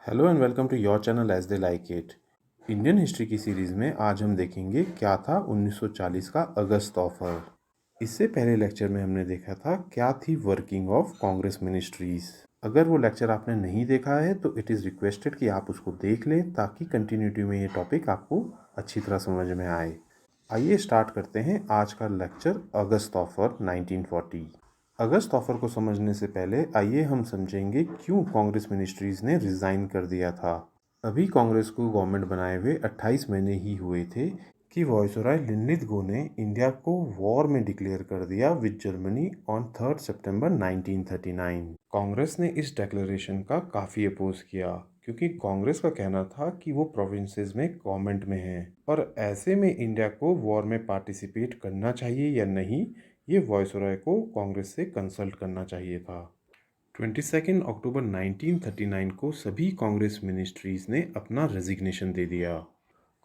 Hello and welcome to your channel as they like it. Indian history की series में आज हम देखेंगे क्या था 1940 का अगस्त ऑफर। इससे पहले लेक्चर में हमने देखा था क्या थी वर्किंग ऑफ कांग्रेस मिनिस्ट्रीज। अगर वो लेक्चर आपने नहीं देखा है तो इट इज़ रिक्वेस्टेड कि आप उसको देख लें ताकि कंटिन्यूटी में ये टॉपिक आपको अच्छी तरह समझ में आए। आइए स्टार्ट करते हैं आज का लेक्चर अगस्त ऑफर 1940। अगस्त ऑफर को समझने से पहले आइए हम समझेंगे क्यों कांग्रेस मिनिस्ट्रीज ने रिज़ाइन कर दिया था। अभी कांग्रेस को गवर्नमेंट बनाए हुए 28 महीने ही हुए थे कि वायसराय लिनलिथ ने इंडिया को वॉर में डिक्लेयर कर दिया विद जर्मनी ऑन 3 सितंबर 1939। कांग्रेस ने इस डिक्लेरेशन का काफ़ी अपोज किया क्योंकि कांग्रेस का कहना था कि वो प्रोविंसेस में गवर्नमेंट में है और ऐसे में इंडिया को वॉर में पार्टिसिपेट करना चाहिए या नहीं, ये वायसराय को कांग्रेस से कंसल्ट करना चाहिए था। 22 अक्टूबर 1939 को सभी कांग्रेस मिनिस्ट्रीज ने अपना रेजिग्नेशन दे दिया।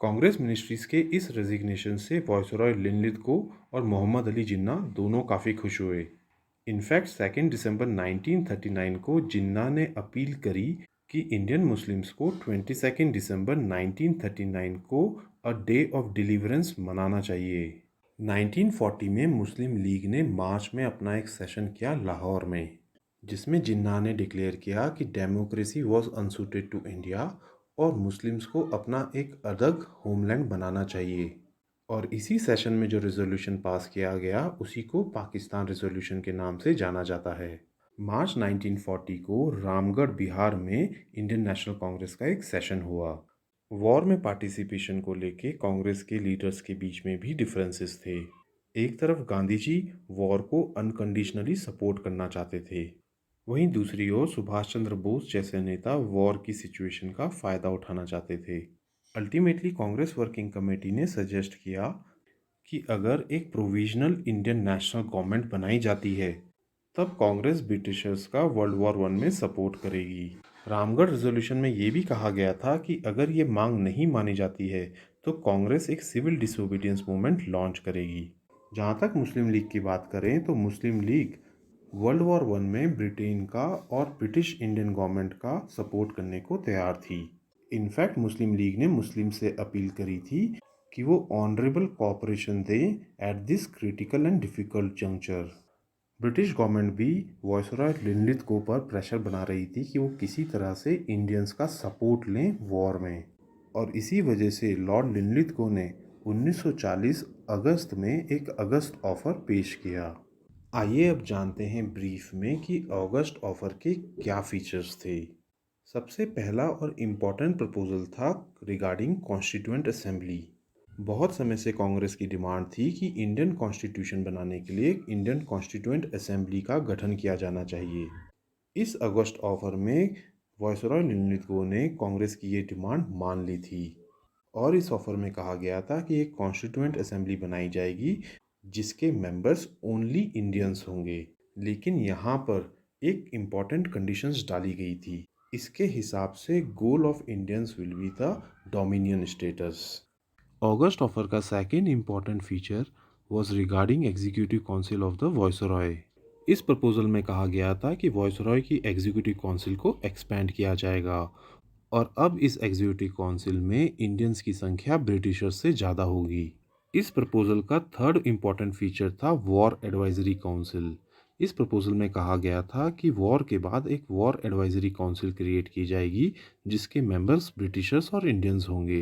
कांग्रेस मिनिस्ट्रीज के इस रेजिग्नेशन से वायसराय लिनलिथ को और मोहम्मद अली जिन्ना दोनों काफ़ी खुश हुए। इनफैक्ट 2 दिसंबर 1939 को जिन्ना ने अपील करी कि इंडियन मुस्लिम्स को 22 दिसंबर 1939 को अ डे ऑफ डिलीवरेंस मनाना चाहिए। 1940 में मुस्लिम लीग ने मार्च में अपना एक सेशन किया लाहौर में, जिसमें जिन्ना ने डिक्लेयर किया कि डेमोक्रेसी वॉज अनसूटेड टू इंडिया और मुस्लिम्स को अपना एक अलग होमलैंड बनाना चाहिए। और इसी सेशन में जो रेजोल्यूशन पास किया गया उसी को पाकिस्तान रेजोल्यूशन के नाम से जाना जाता है। मार्च 1940 को रामगढ़ बिहार में इंडियन नेशनल कांग्रेस का एक सेशन हुआ। वॉर में पार्टिसिपेशन को लेके कांग्रेस के लीडर्स के बीच में भी डिफरेंसेस थे। एक तरफ गांधी जी वॉर को अनकंडीशनली सपोर्ट करना चाहते थे, वहीं दूसरी ओर सुभाष चंद्र बोस जैसे नेता वॉर की सिचुएशन का फ़ायदा उठाना चाहते थे। अल्टीमेटली कांग्रेस वर्किंग कमेटी ने सजेस्ट किया कि अगर एक प्रोविजनल इंडियन नेशनल गवर्नमेंट बनाई जाती है तब कांग्रेस ब्रिटिशर्स का वर्ल्ड वॉर वन में सपोर्ट करेगी। रामगढ़ रेजोल्यूशन में ये भी कहा गया था कि अगर ये मांग नहीं मानी जाती है तो कांग्रेस एक सिविल डिसोबीडियंस मूवमेंट लॉन्च करेगी। जहाँ तक मुस्लिम लीग की बात करें तो मुस्लिम लीग वर्ल्ड वॉर वन में ब्रिटेन का और ब्रिटिश इंडियन गवर्नमेंट का सपोर्ट करने को तैयार थी। इनफैक्ट मुस्लिम लीग ने मुस्लिम से अपील करी थी कि वो ऑनरेबल कॉपरेशन दें at this critical and difficult juncture. British government भी वायसराय लिनलिथ को पर प्रेशर बना रही थी कि वो किसी तरह से इंडियंस का सपोर्ट लें वॉर में, और इसी वजह से लॉर्ड लिनलिथ को ने 1940 अगस्त में एक अगस्त ऑफर पेश किया। आइए अब जानते हैं ब्रीफ में कि अगस्त ऑफर के क्या फीचर्स थे। सबसे पहला और इम्पॉर्टेंट प्रपोजल था रिगार्डिंग कॉन्स्टिट्यूएंट असेंबली। बहुत समय से कांग्रेस की डिमांड थी कि इंडियन कॉन्स्टिट्यूशन बनाने के लिए इंडियन कॉन्स्टिट्यूएंट असेंबली का गठन किया जाना चाहिए। इस अगस्त ऑफर में वायसराय लिनलिथ ने कांग्रेस की ये डिमांड मान ली थी और इस ऑफर में कहा गया था कि एक कॉन्स्टिट्यूएंट असेंबली बनाई जाएगी जिसके मेंबर्स ओनली इंडियंस होंगे। लेकिन यहाँ पर एक इम्पॉर्टेंट कंडीशंस डाली गई थी। इसके हिसाब से goal of Indians will be the dominion status. August offer का second important feature was regarding executive council of the viceroy. इस प्रपोजल में कहा गया था कि वायसराय की एग्जीक्यूटिव काउंसिल को एक्सपेंड किया जाएगा और अब इस एग्जीक्यूटिव काउंसिल में इंडियंस की संख्या ब्रिटिशर्स से ज़्यादा होगी। इस प्रपोजल का थर्ड इम्पॉर्टेंट फीचर था वॉर एडवाइजरी काउंसिल। इस प्रपोजल में कहा गया था कि वॉर के बाद एक वॉर एडवाइजरी काउंसिल क्रिएट की जाएगी जिसके मेंबर्स ब्रिटिशर्स और इंडियंस होंगे।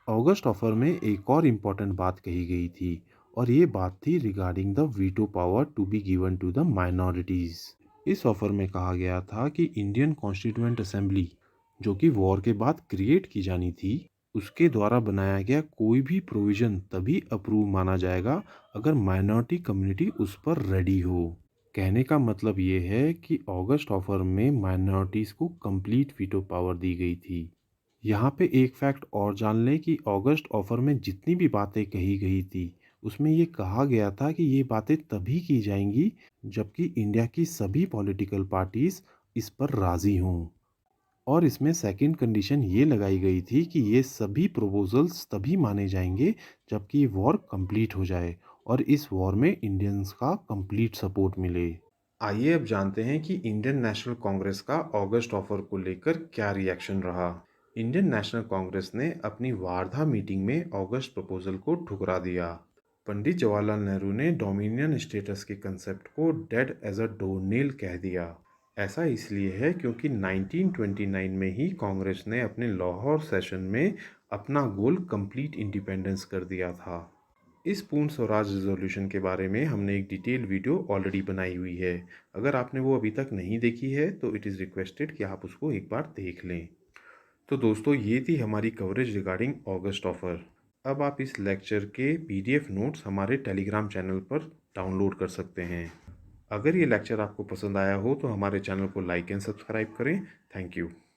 अगस्त ऑफर में एक और इम्पॉर्टेंट बात कही गई थी और ये बात थी regarding the veto power to be given to the minorities. इस ऑफर में कहा गया था कि इंडियन कॉन्स्टिट्यूएंट असेंबली जो कि वॉर के बाद क्रिएट की जानी थी उसके द्वारा बनाया गया कोई भी प्रोविज़न तभी अप्रूव माना जाएगा अगर माइनॉरिटी कम्युनिटी उस पर रेडी हो। कहने का मतलब ये है कि अगस्त ऑफर में माइनॉरिटीज़ को कंप्लीट वीटो पावर दी गई थी। यहाँ पे एक फैक्ट और जान लें कि अगस्त ऑफर में जितनी भी बातें कही गई थी उसमें ये कहा गया था कि ये बातें तभी की जाएंगी जबकि इंडिया की सभी पॉलिटिकल पार्टीज़ इस पर राज़ी हों। और इसमें सेकंड कंडीशन ये लगाई गई थी कि ये सभी प्रपोजल्स तभी माने जाएंगे जबकि वॉर कंप्लीट हो जाए और इस वॉर में इंडियंस का कंप्लीट सपोर्ट मिले। आइए अब जानते हैं कि इंडियन नेशनल कांग्रेस का अगस्त ऑफर को लेकर क्या रिएक्शन रहा। इंडियन नेशनल कांग्रेस ने अपनी वार्धा मीटिंग में अगस्त प्रपोजल को ठुकरा दिया। पंडित जवाहरलाल नेहरू ने डोमिनियन स्टेटस के कंसेप्ट को डेड एज अ डोरनेल कह दिया। ऐसा इसलिए है क्योंकि 1929 में ही कांग्रेस ने अपने लाहौर सेशन में अपना गोल कंप्लीट इंडिपेंडेंस कर दिया था। इस पूर्ण स्वराज रिजोल्यूशन के बारे में हमने एक डिटेल वीडियो ऑलरेडी बनाई हुई है। अगर आपने वो अभी तक नहीं देखी है तो इट इज़ रिक्वेस्टेड कि आप उसको एक बार देख लें। तो दोस्तों, ये थी हमारी कवरेज रिगार्डिंग अगस्त ऑफर। अब आप इस लेक्चर के पीडीएफ नोट्स हमारे टेलीग्राम चैनल पर डाउनलोड कर सकते हैं। अगर ये लेक्चर आपको पसंद आया हो तो हमारे चैनल को लाइक एंड सब्सक्राइब करें। Thank you.